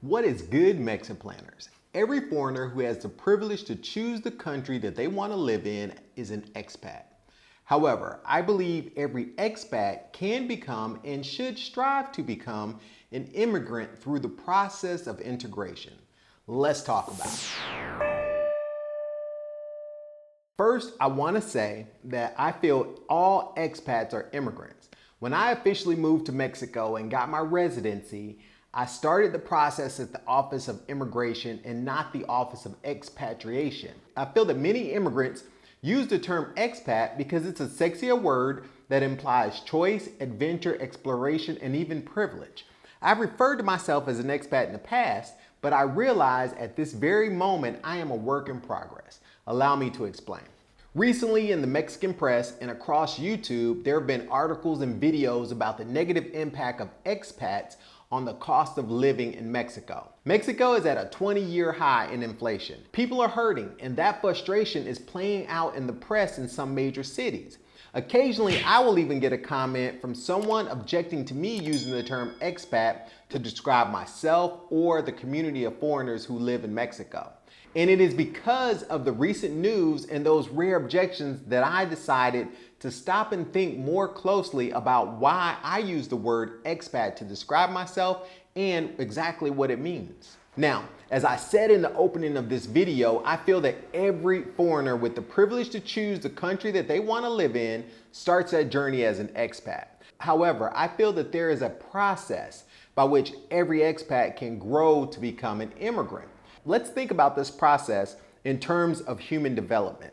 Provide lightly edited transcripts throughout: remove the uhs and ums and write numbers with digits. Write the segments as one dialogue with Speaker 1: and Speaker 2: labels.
Speaker 1: What is good, Mexican planners? Every foreigner who has the privilege to choose the country that they want to live in is an expat. However, I believe every expat can become and should strive to become an immigrant through the process of integration. Let's talk about it. First, I want to say that I feel all expats are immigrants. When I officially moved to Mexico and got my residency, I started the process at the Office of Immigration and not the Office of Expatriation. I feel that many immigrants use the term expat because it's a sexier word that implies choice, adventure, exploration, and even privilege. I've referred to myself as an expat in the past, but I realize at this very moment I am a work in progress. Allow me to explain. Recently in the Mexican press and across YouTube, there have been articles and videos about the negative impact of expats on the cost of living in Mexico. Mexico is at a 20-year high in inflation. People are hurting, and that frustration is playing out in the press in some major cities. Occasionally, I will even get a comment from someone objecting to me using the term expat to describe myself or the community of foreigners who live in Mexico. And it is because of the recent news and those rare objections that I decided to stop and think more closely about why I use the word expat to describe myself and exactly what it means. Now, as I said in the opening of this video, I feel that every foreigner with the privilege to choose the country that they want to live in starts that journey as an expat. However, I feel that there is a process by which every expat can grow to become an immigrant. Let's think about this process in terms of human development.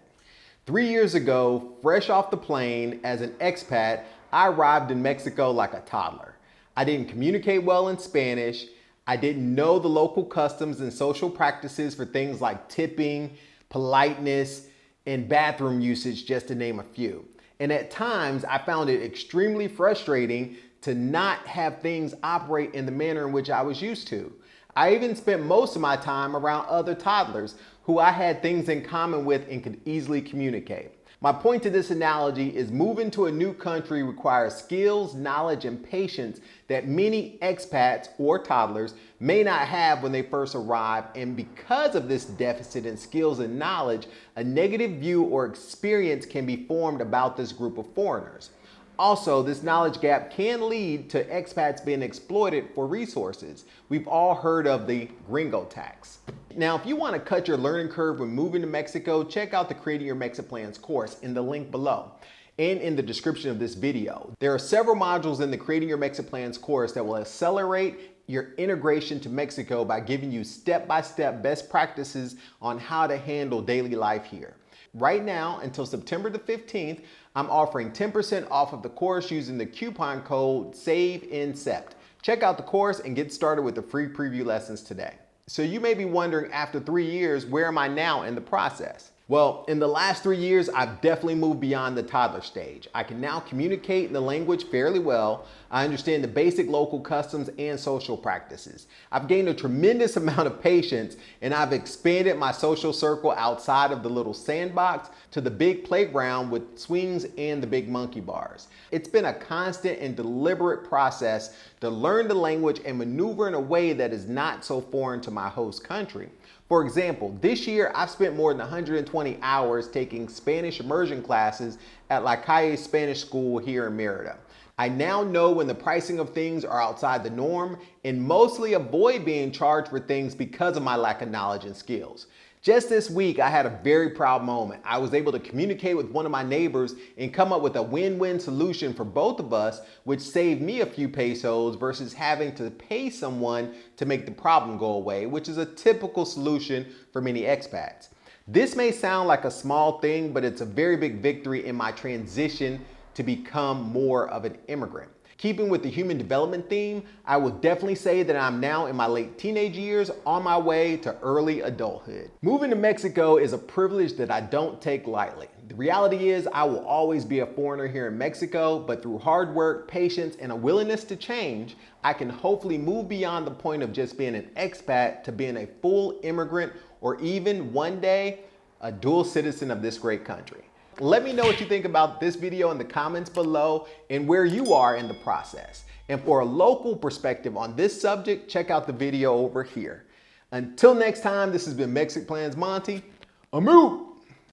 Speaker 1: 3 years ago, fresh off the plane as an expat, I arrived in Mexico like a toddler. I didn't communicate well in Spanish. I didn't know the local customs and social practices for things like tipping, politeness, and bathroom usage, just to name a few. And at times, I found it extremely frustrating to not have things operate in the manner in which I was used to. I even spent most of my time around other toddlers who I had things in common with and could easily communicate. My point to this analogy is moving to a new country requires skills, knowledge, and patience that many expats or toddlers may not have when they first arrive. And because of this deficit in skills and knowledge, a negative view or experience can be formed about this group of foreigners. Also, this knowledge gap can lead to expats being exploited for resources. We've all heard of the gringo tax. Now, if you want to cut your learning curve when moving to Mexico, check out the Creating Your MexitPlans course in the link below and in the description of this video. There are several modules in the Creating Your MexitPlans course that will accelerate your integration to Mexico by giving you step-by-step best practices on how to handle daily life here. Right now, until September the 15th, I'm offering 10% off of the course using the coupon code SAVEINSEPT. Check out the course and get started with the free preview lessons today. So you may be wondering, after 3 years, where am I now in the process? Well, in the last 3 years, I've definitely moved beyond the toddler stage. I can now communicate in the language fairly well. I understand the basic local customs and social practices. I've gained a tremendous amount of patience, and I've expanded my social circle outside of the little sandbox to the big playground with swings and the big monkey bars. It's been a constant and deliberate process to learn the language and maneuver in a way that is not so foreign to my host country. For example, this year I've spent more than 120 hours taking Spanish immersion classes at La Calle Spanish School here in Merida. I now know when the pricing of things are outside the norm and mostly avoid being charged for things because of my lack of knowledge and skills. Just this week, I had a very proud moment. I was able to communicate with one of my neighbors and come up with a win-win solution for both of us, which saved me a few pesos versus having to pay someone to make the problem go away, which is a typical solution for many expats. This may sound like a small thing, but it's a very big victory in my transition to become more of an immigrant. Keeping with the human development theme, I will definitely say that I'm now in my late teenage years on my way to early adulthood. Moving to Mexico is a privilege that I don't take lightly. The reality is I will always be a foreigner here in Mexico, but through hard work, patience, and a willingness to change, I can hopefully move beyond the point of just being an expat to being a full immigrant or even one day a dual citizen of this great country. Let me know what you think about this video in the comments below and where you are in the process. And for a local perspective on this subject, check out the video over here. Until next time, this has been MexitPlans Monty. I'm out.